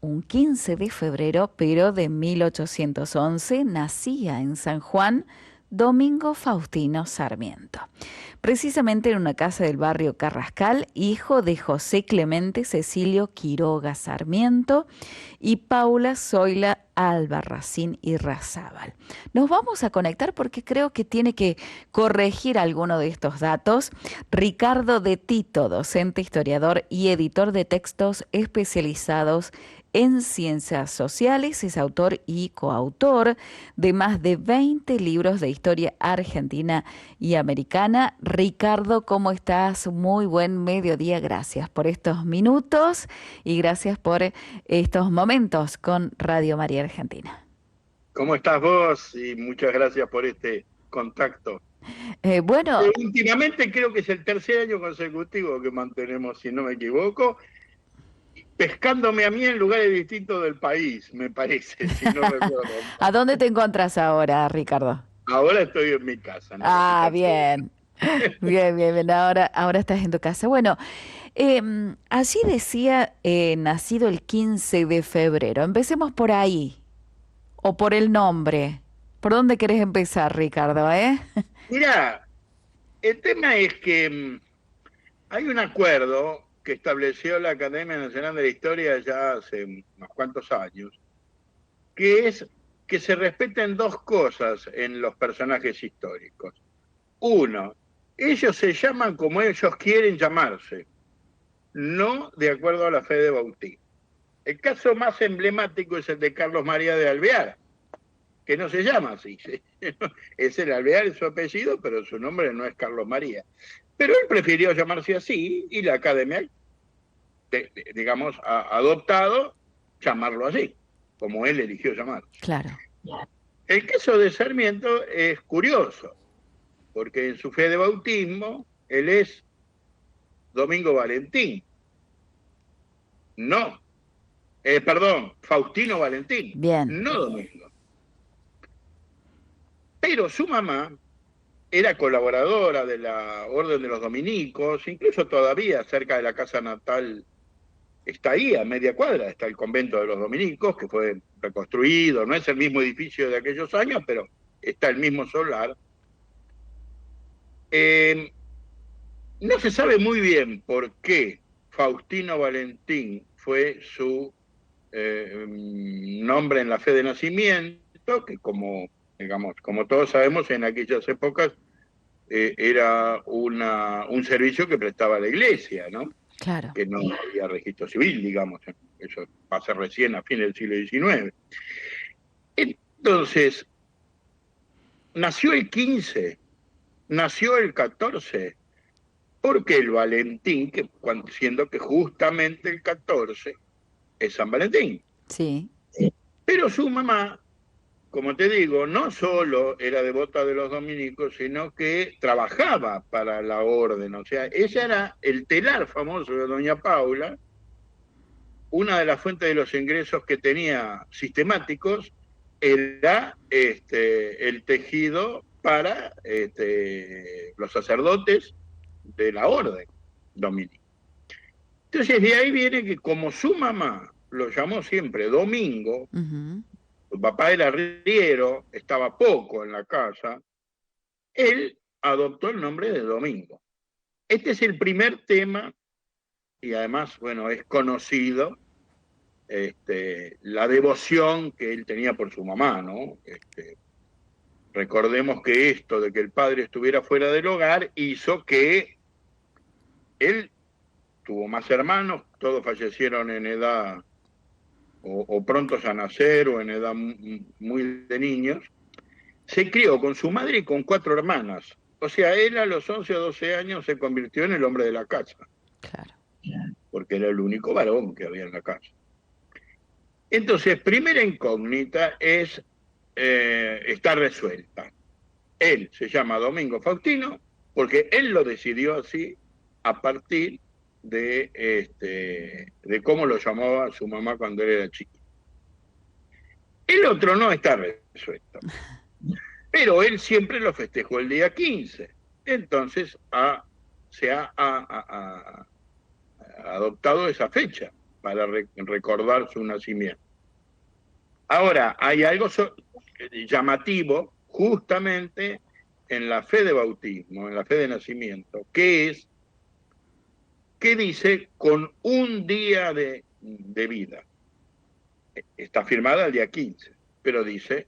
un 15 de febrero, pero de 1811, nacía en San Juan Domingo Faustino Sarmiento. Precisamente en una casa del barrio Carrascal, hijo de José Clemente Cecilio Quiroga Sarmiento y Paula Zoila Albarracín y Razábal. Nos vamos a conectar porque creo que tiene que corregir alguno de estos datos. Ricardo de Tito, docente, historiador y editor de textos especializados en ciencias sociales, es autor y coautor de más de 20 libros de historia argentina y americana. Ricardo, ¿cómo estás? Muy buen mediodía. Gracias por estos minutos y gracias por estos momentos con Radio María Argentina. ¿Cómo estás vos? Y muchas gracias por este contacto. Bueno, Últimamente creo que es el tercer año consecutivo que mantenemos, si no me equivoco, pescándome a mí en lugares distintos del país, me parece, si no recuerdo ¿a mal. dónde te encuentras ahora, Ricardo? Ahora estoy en mi casa, en la Ah, capital federal. bien. Bien, bien, bien. Ahora estás en tu casa. Bueno, así decía, nacido el 15 de febrero. Empecemos por ahí, o por el nombre. ¿Por dónde querés empezar, Ricardo, Mirá, el tema es que hay un acuerdo que estableció la Academia Nacional de la Historia ya hace unos cuantos años, que es que se respeten dos cosas en los personajes históricos. Uno, ellos se llaman como ellos quieren llamarse, no de acuerdo a la fe de bautismo. El caso más emblemático es el de Carlos María de Alvear, que no se llama así. Es el Alvear, es su apellido, pero su nombre no es Carlos María. Pero él prefirió llamarse así y la academia, digamos, ha adoptado llamarlo así, como él eligió llamarse. Claro. El caso de Sarmiento es curioso, porque en su fe de bautismo él es Domingo Valentín. No, perdón, Faustino Valentín, Bien. no Domingo. Pero su mamá era colaboradora de la Orden de los Dominicos, incluso todavía cerca de la casa natal está ahí, a media cuadra, está el convento de los Dominicos, que fue reconstruido, no es el mismo edificio de aquellos años, pero está el mismo solar. No se sabe muy bien por qué Faustino Valentín fue su nombre en la fe de nacimiento, que como, digamos, como todos sabemos, en aquellas épocas era un servicio que prestaba la iglesia, ¿no? Claro. Que no había registro civil, digamos, eso pasa recién a fines del siglo XIX. Entonces, nació el 15, nació el 14, porque el Valentín, siendo que justamente el 14 es San Valentín. Sí. Pero su mamá, como te digo, no solo era devota de los dominicos, sino que trabajaba para la orden. O sea, ella era el telar famoso de Doña Paula, una de las fuentes de los ingresos que tenía sistemáticos era el tejido para los sacerdotes de la orden dominica. Entonces de ahí viene que como su mamá lo llamó siempre Domingo, Ujú. su papá era arriero, estaba poco en la casa, él adoptó el nombre de Domingo. Este es el primer tema, y además, bueno, es conocido, la devoción que él tenía por su mamá, ¿no? Recordemos que esto de que el padre estuviera fuera del hogar hizo que él tuvo más hermanos, todos fallecieron en edad o prontos a nacer o en edad muy de niños. Se crió con su madre y con 4 hermanas. O sea, él a los 11 o 12 años se convirtió en el hombre de la casa, Claro. porque era el único varón que había en la casa. Entonces, primera incógnita es está resuelta. Él se llama Domingo Faustino porque él lo decidió así a partir de cómo lo llamaba su mamá cuando él era chiquito. El otro no está resuelto, pero él siempre lo festejó el día 15. Entonces se ha adoptado esa fecha. para recordar su nacimiento. Ahora, hay algo llamativo justamente en la fe de bautismo, en la fe de nacimiento, que dice con un día de vida. Está firmada el día 15, pero dice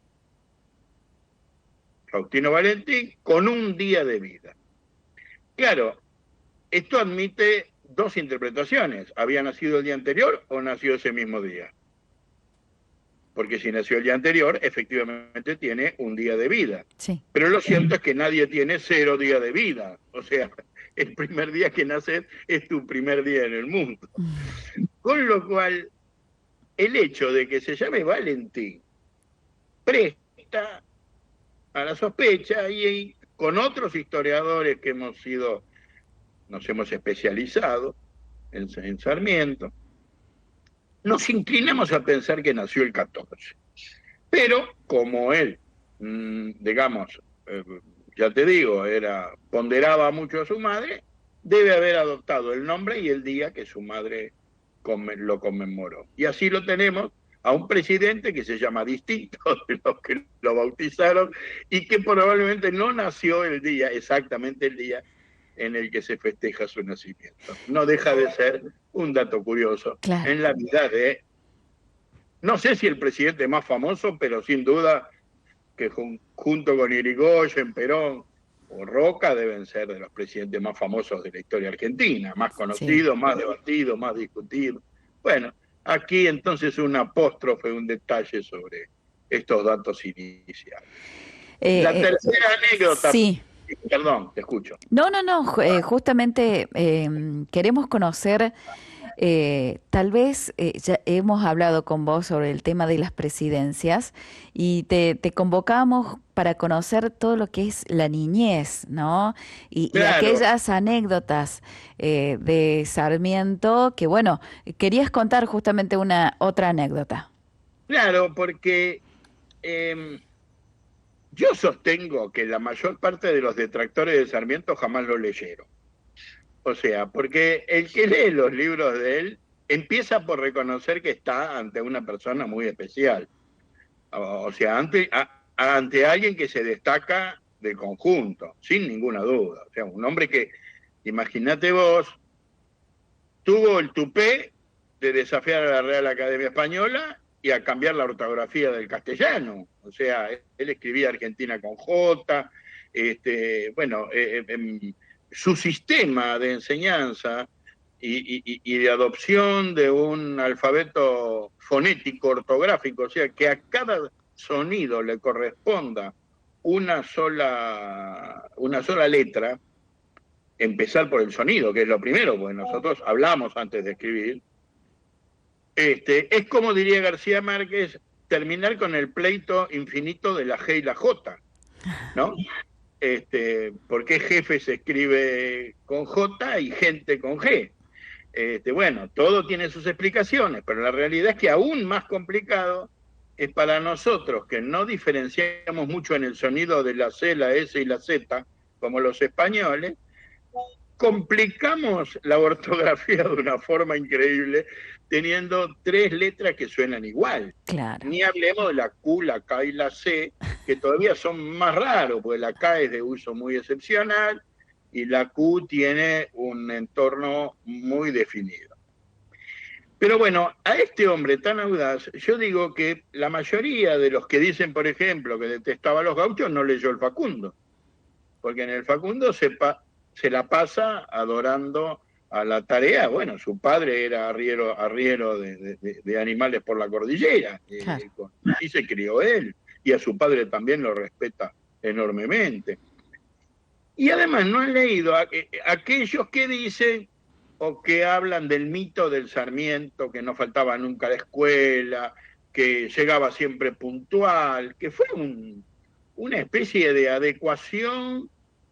Faustino Valentín con un día de vida. Claro, esto admite dos interpretaciones. ¿Había nacido el día anterior o nació ese mismo día? Porque si nació el día anterior, efectivamente tiene un día de vida. Sí. Pero lo cierto es que nadie tiene 0 días de vida. O sea, el primer día que naces es tu primer día en el mundo. Con lo cual, el hecho de que se llame Valentín presta a la sospecha y con otros historiadores que nos hemos especializado en Sarmiento, nos inclinamos a pensar que nació el 14. Pero como él, digamos, ya te digo, ponderaba mucho a su madre, debe haber adoptado el nombre y el día que su madre lo conmemoró. Y así lo tenemos a un presidente que se llama distinto de los que lo bautizaron y que probablemente no nació exactamente el día en el que se festeja su nacimiento. No deja de ser un dato curioso en la vida de, no sé si el presidente más famoso, pero sin duda que junto con Irigoyen, Perón o Roca deben ser de los presidentes más famosos de la historia argentina, más conocidos, más debatidos, más discutidos. Bueno, aquí entonces un apóstrofe, un detalle sobre estos datos iniciales. La tercera anécdota... Sí. Perdón, te escucho. No, justamente queremos conocer, tal vez ya hemos hablado con vos sobre el tema de las presidencias y te convocamos para conocer todo lo que es la niñez, ¿no? Y aquellas anécdotas de Sarmiento que, bueno, querías contar justamente otra anécdota. Claro, porque... yo sostengo que la mayor parte de los detractores de Sarmiento jamás lo leyeron. O sea, porque el que lee los libros de él empieza por reconocer que está ante una persona muy especial. O sea, ante alguien que se destaca del conjunto, sin ninguna duda. O sea, un hombre que, imagínate vos, tuvo el tupé de desafiar a la Real Academia Española y a cambiar la ortografía del castellano. O sea, él escribía Argentina con J, su sistema de enseñanza y de adopción de un alfabeto fonético ortográfico, o sea, que a cada sonido le corresponda una sola letra, empezar por el sonido, que es lo primero, porque nosotros hablamos antes de escribir. Es como diría García Márquez, terminar con el pleito infinito de la G y la J, ¿no? Porque jefe se escribe con J y gente con G. Bueno, todo tiene sus explicaciones, pero la realidad es que aún más complicado es para nosotros, que no diferenciamos mucho en el sonido de la C, la S y la Z, como los españoles, complicamos la ortografía de una forma increíble, teniendo 3 letras que suenan igual. Claro. Ni hablemos de la Q, la K y la C, que todavía son más raros, porque la K es de uso muy excepcional y la Q tiene un entorno muy definido. Pero bueno, a este hombre tan audaz, yo digo que la mayoría de los que dicen, por ejemplo, que detestaba a los gauchos, no leyó el Facundo, porque en el Facundo se la pasa adorando a la tarea. Bueno, su padre era arriero de animales por la cordillera, y se crió él, y a su padre también lo respeta enormemente. Y además no han leído aquellos que dicen o que hablan del mito del Sarmiento, que no faltaba nunca a la escuela, que llegaba siempre puntual, que fue una especie de adecuación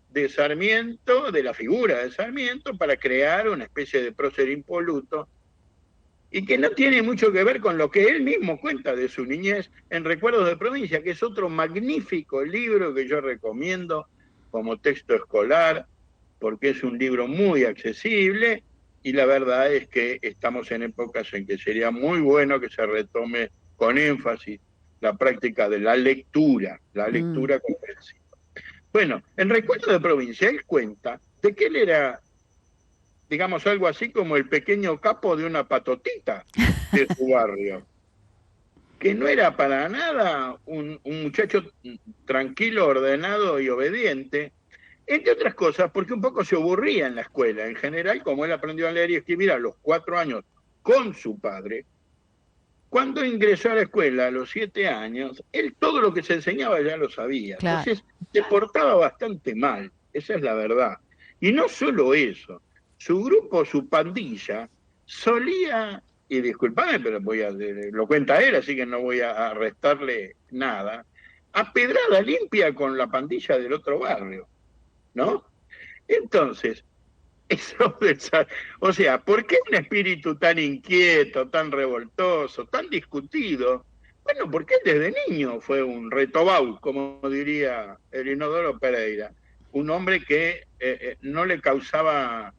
de Sarmiento, de la figura de Sarmiento, para crear una especie de prócer impoluto, y que no tiene mucho que ver con lo que él mismo cuenta de su niñez en Recuerdos de Provincia, que es otro magnífico libro que yo recomiendo como texto escolar, porque es un libro muy accesible y la verdad es que estamos en épocas en que sería muy bueno que se retome con énfasis la práctica de la Mm, lectura comprensiva. Bueno, en Recuerdo de Provincia, él cuenta de que él era, digamos, algo así como el pequeño capo de una patotita de su barrio, que no era para nada un muchacho tranquilo, ordenado y obediente, entre otras cosas porque un poco se aburría en la escuela. En general, como él aprendió a leer y escribir a los 4 años con su padre, cuando ingresó a la escuela a los 7 años, él todo lo que se enseñaba ya lo sabía. claro. Entonces, se portaba bastante mal, esa es la verdad. Y no solo eso, su grupo, su pandilla, solía, y disculpame, pero lo cuenta él, así que no voy a restarle nada, a pedrada limpia con la pandilla del otro barrio, ¿no? Entonces, eso, o sea, ¿por qué un espíritu tan inquieto, tan revoltoso, tan discutido? Bueno, porque él desde niño fue un retobau, como diría el Inodoro Pereira, un hombre que no le causaba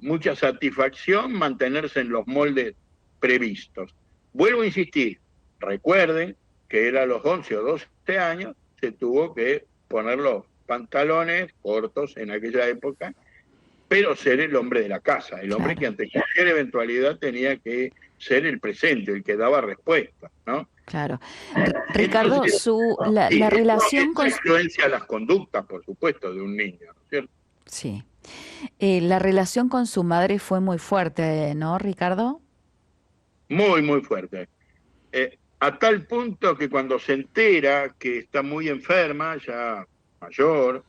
mucha satisfacción mantenerse en los moldes previstos. Vuelvo a insistir, recuerden que él a los 11 o 12 años se tuvo que poner los pantalones cortos en aquella época, pero ser el hombre de la casa, el hombre Claro, que ante cualquier eventualidad tenía que ser el presente, el que daba respuesta, ¿no? claro. Ricardo, Entonces, sí, la relación esto con, influencia las conductas, por supuesto, de un niño, ¿no es cierto? sí, la relación con su madre fue muy fuerte, ¿no, Ricardo? Muy, muy fuerte. A tal punto que cuando se entera que está muy enferma, ya mayor,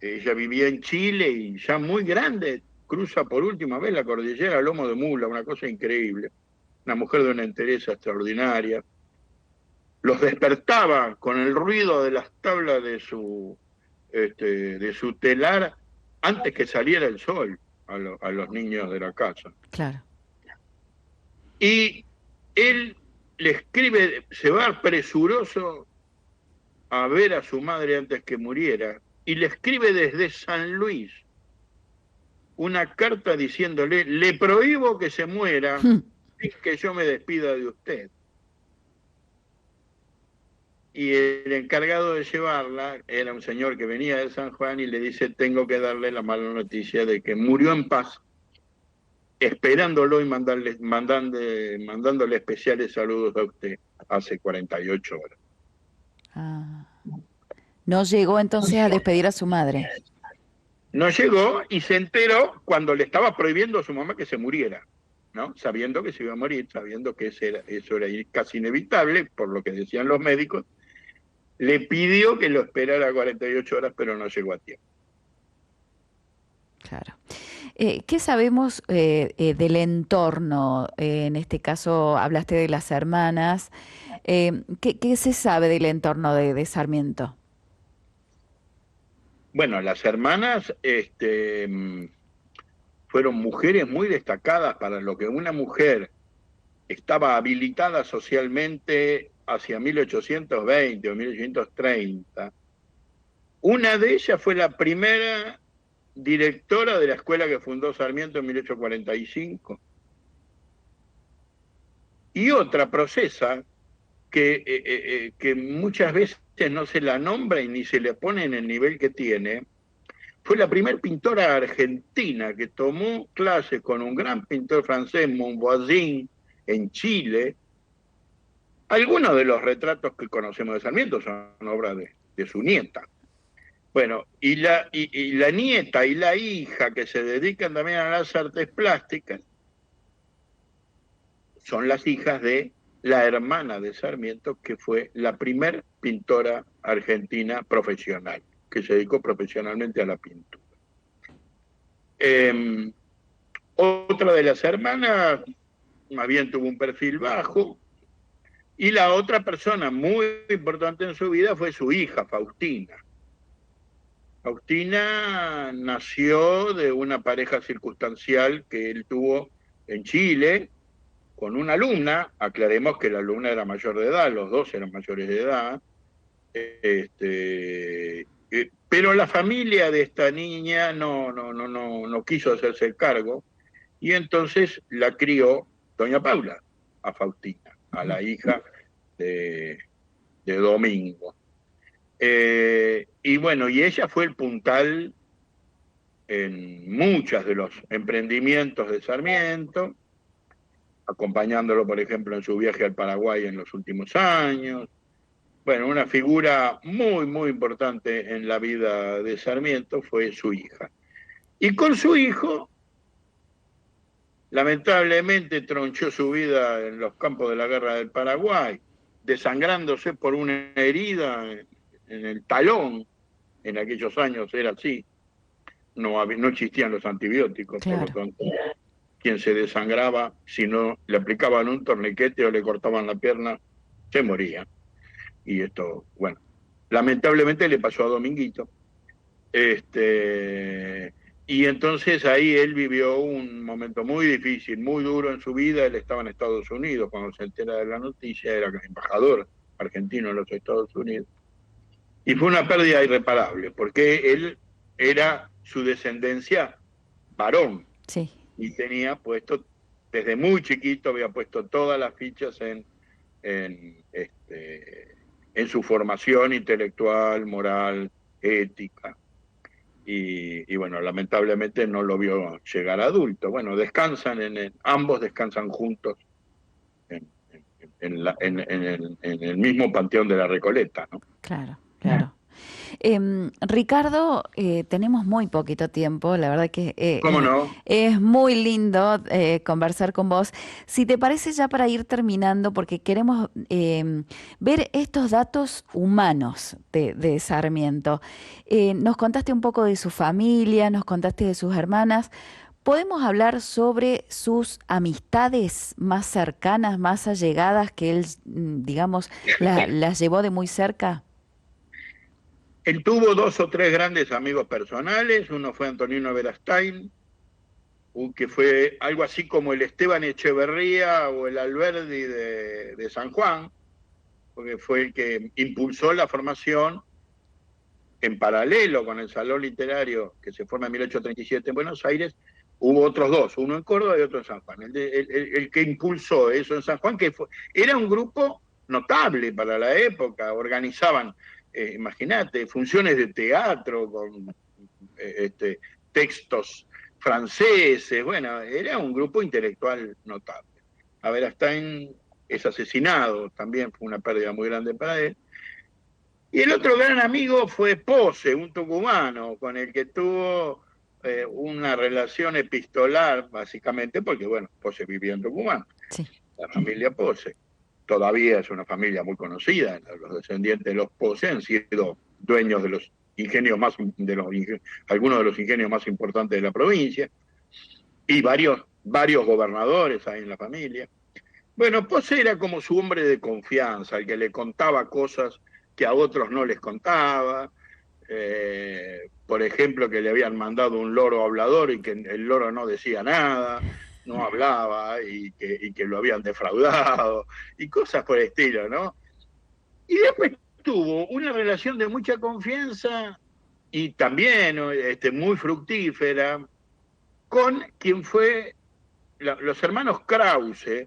ella vivía en Chile y ya muy grande, cruza por última vez la cordillera a lomo de mula, una cosa increíble. Una mujer de una entereza extraordinaria. Los despertaba con el ruido de las tablas de su telar antes que saliera el sol a los niños de la casa. Claro. Y él le escribe, se va presuroso a ver a su madre antes que muriera, y le escribe desde San Luis una carta diciéndole, le prohíbo que se muera sin que yo me despida de usted. Y el encargado de llevarla era un señor que venía de San Juan y le dice, tengo que darle la mala noticia de que murió en paz, esperándolo y mandándole especiales saludos a usted hace 48 horas. Ah. No llegó entonces a despedir a su madre. No llegó y se enteró cuando le estaba prohibiendo a su mamá que se muriera, ¿no? Sabiendo que se iba a morir, sabiendo que eso era casi inevitable, por lo que decían los médicos, le pidió que lo esperara 48 horas, pero no llegó a tiempo. Claro. ¿Qué sabemos del entorno? En este caso hablaste de las hermanas. ¿Qué se sabe del entorno de Sarmiento? Bueno, las hermanas fueron mujeres muy destacadas para lo que una mujer estaba habilitada socialmente hacia 1820 o 1830. Una de ellas fue la primera directora de la escuela que fundó Sarmiento en 1845. Y otra procesa que muchas veces no se la nombra y ni se le pone en el nivel que tiene, fue la primera pintora argentina que tomó clases con un gran pintor francés, Monvoisin, en Chile. Algunos de los retratos que conocemos de Sarmiento son obras de su nieta. Bueno, y la nieta y la hija que se dedican también a las artes plásticas son las hijas de la hermana de Sarmiento, que fue la primer pintora argentina profesional, que se dedicó profesionalmente a la pintura. Otra de las hermanas, más bien tuvo un perfil bajo, y la otra persona muy importante en su vida fue su hija, Faustina. Faustina nació de una pareja circunstancial que él tuvo en Chile con una alumna, aclaremos que la alumna era mayor de edad, los dos eran mayores de edad, Pero la familia de esta niña no quiso hacerse el cargo, y entonces la crió doña Paula, a Faustina, a la hija de, de Domingo. Y bueno, y ella fue el puntal en muchos de los emprendimientos de Sarmiento, acompañándolo, por ejemplo, en su viaje al Paraguay en los últimos años. Bueno, una figura muy importante en la vida de Sarmiento fue su hija. Y con su hijo, lamentablemente, tronchó su vida en los campos de la guerra del Paraguay, desangrándose por una herida en el talón. En aquellos años era así, no existían los antibióticos, por lo Claro. tanto, quien se desangraba, si no le aplicaban un torniquete o le cortaban la pierna, se moría. Y esto, bueno, lamentablemente le pasó a Dominguito. Y entonces ahí él vivió un momento muy difícil, muy duro en su vida. Él estaba en Estados Unidos cuando se entera de la noticia, era embajador argentino en los Estados Unidos. Y fue una pérdida irreparable, porque él era su descendencia varón, Sí. y tenía puesto, desde muy chiquito, había puesto todas las fichas en, en su formación intelectual, moral, ética. Y bueno, lamentablemente no lo vio llegar adulto. Bueno, ambos descansan juntos en, en el mismo panteón de la Recoleta, ¿no? Claro, claro. Ricardo, tenemos muy poquito tiempo, la verdad que ¿Cómo no? es muy lindo conversar con vos. Si te parece ya para ir terminando, porque queremos ver estos datos humanos de Sarmiento. Nos contaste un poco de su familia, nos contaste de sus hermanas. ¿Podemos hablar sobre sus amistades más cercanas, más allegadas, que él, digamos, las llevó de muy cerca? Él tuvo dos o tres grandes amigos personales. Uno fue Antonino Verastain, que fue algo así como el Esteban Echeverría o el Alberdi de San Juan, porque fue el que impulsó la formación en paralelo con el Salón Literario que se forma en 1837 en Buenos Aires. Hubo otros dos, uno en Córdoba y otro en San Juan. El que impulsó eso en San Juan, era un grupo notable para la época. Organizaban, imagínate, funciones de teatro con textos franceses. Bueno, era un grupo intelectual notable. Aberastain es asesinado, también fue una pérdida muy grande para él. Y el otro gran amigo fue Pose, un tucumano, con el que tuvo una relación epistolar, básicamente, porque, bueno, Pose vivía en Tucumán, Sí. la familia Pose. Todavía es una familia muy conocida, los descendientes de los Pose han sido dueños de los ingenios algunos de los ingenios más importantes de la provincia, y varios gobernadores hay en la familia. Bueno, Pose era como su hombre de confianza, el que le contaba cosas que a otros no les contaba. Por ejemplo, que le habían mandado un loro hablador y que el loro no decía nada, no hablaba, y que lo habían defraudado, y cosas por el estilo, ¿no? Y después tuvo una relación de mucha confianza y también muy fructífera con quien fue los hermanos Krause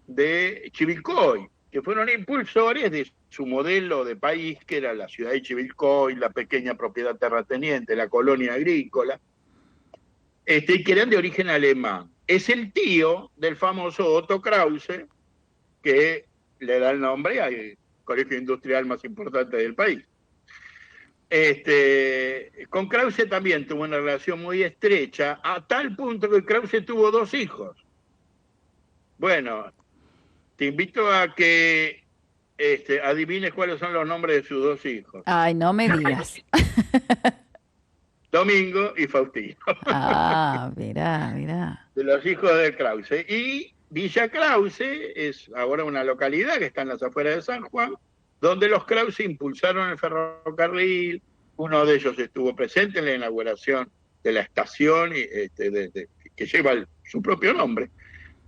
de Chivilcoy, que fueron impulsores de su modelo de país, que era la ciudad de Chivilcoy, la pequeña propiedad terrateniente, la colonia agrícola, y que eran de origen alemán. Es el tío del famoso Otto Krause, que le da el nombre al colegio industrial más importante del país. Con Krause también tuvo una relación muy estrecha, a tal punto que Krause tuvo dos hijos. Bueno, te invito a que adivines cuáles son los nombres de sus dos hijos. Ay, no me digas. Domingo y Faustino. Ah, mirá, mirá. De los hijos de Krause. Y Villa Krause es ahora una localidad que está en las afueras de San Juan, donde los Krause impulsaron el ferrocarril. Uno de ellos estuvo presente en la inauguración de la estación que lleva su propio nombre,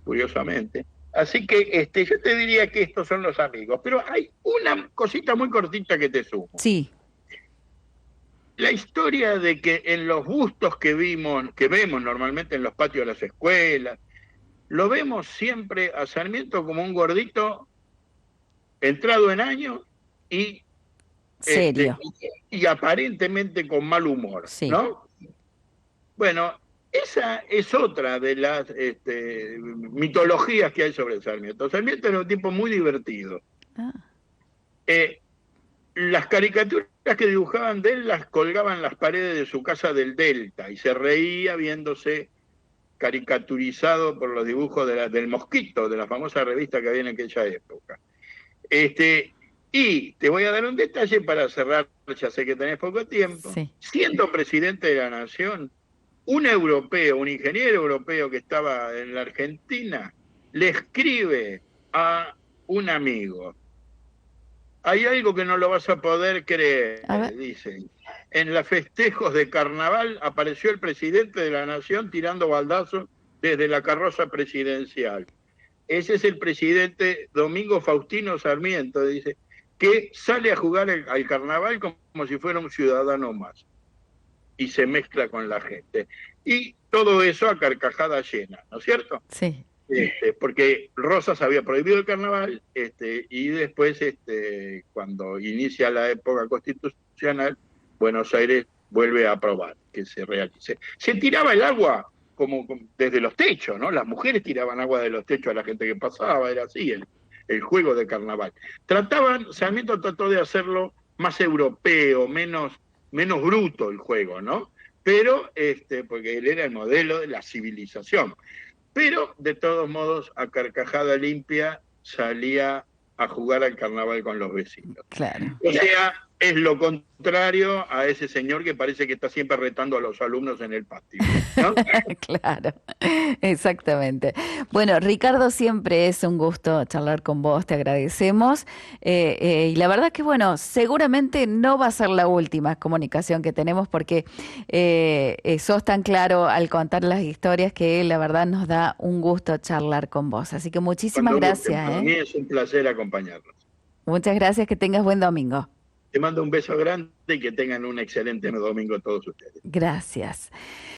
curiosamente. Así que yo te diría que estos son los amigos. Pero hay una cosita muy cortita que te sumo. Sí. la historia de que en los bustos que vemos normalmente en los patios de las escuelas, lo vemos siempre a Sarmiento como un gordito entrado en años y, este, Serio, y aparentemente con mal humor, sí. ¿no? Bueno, esa es otra de las mitologías que hay sobre Sarmiento. Sarmiento era un tipo muy divertido. Ah, Eh, las caricaturas que dibujaban de él las colgaban en las paredes de su casa del Delta y se reía viéndose caricaturizado por los dibujos del Mosquito, de la famosa revista que había en aquella época. Y te voy a dar un detalle para cerrar, ya sé que tenés poco tiempo. sí. Siendo presidente de la Nación, un europeo, un ingeniero europeo que estaba en la Argentina, le escribe a un amigo: hay algo que no lo vas a poder A creer, ver, dice. En los festejos de carnaval apareció el presidente de la Nación tirando baldazos desde la carroza presidencial. Ese es el presidente Domingo Faustino Sarmiento, dice, que sale a jugar al carnaval como si fuera un ciudadano más y se mezcla con la gente. Y todo eso a carcajada llena, ¿no es cierto? sí. Porque Rosas había prohibido el carnaval, y después, cuando inicia la época constitucional, Buenos Aires vuelve a aprobar que se realice. Se tiraba el agua como desde los techos, ¿no? Las mujeres tiraban agua de los techos a la gente que pasaba, era así el juego de carnaval. Sarmiento trató de hacerlo más europeo, menos bruto el juego, ¿no? Pero, porque él era el modelo de la civilización. Pero, de todos modos, a carcajada limpia salía a jugar al carnaval con los vecinos. Claro. O sea, es lo contrario a ese señor que parece que está siempre retando a los alumnos en el patio, ¿no? Claro, exactamente. Bueno, Ricardo, siempre es un gusto charlar con vos, te agradecemos. Y la verdad que, bueno, seguramente no va a ser la última comunicación que tenemos porque sos tan claro al contar las historias que la verdad nos da un gusto charlar con vos. Así que muchísimas Cuando gusten, gracias, para ¿eh? mí es un placer acompañarlos. Muchas gracias, que tengas buen domingo. Te mando un beso grande y que tengan un excelente domingo todos ustedes. Gracias.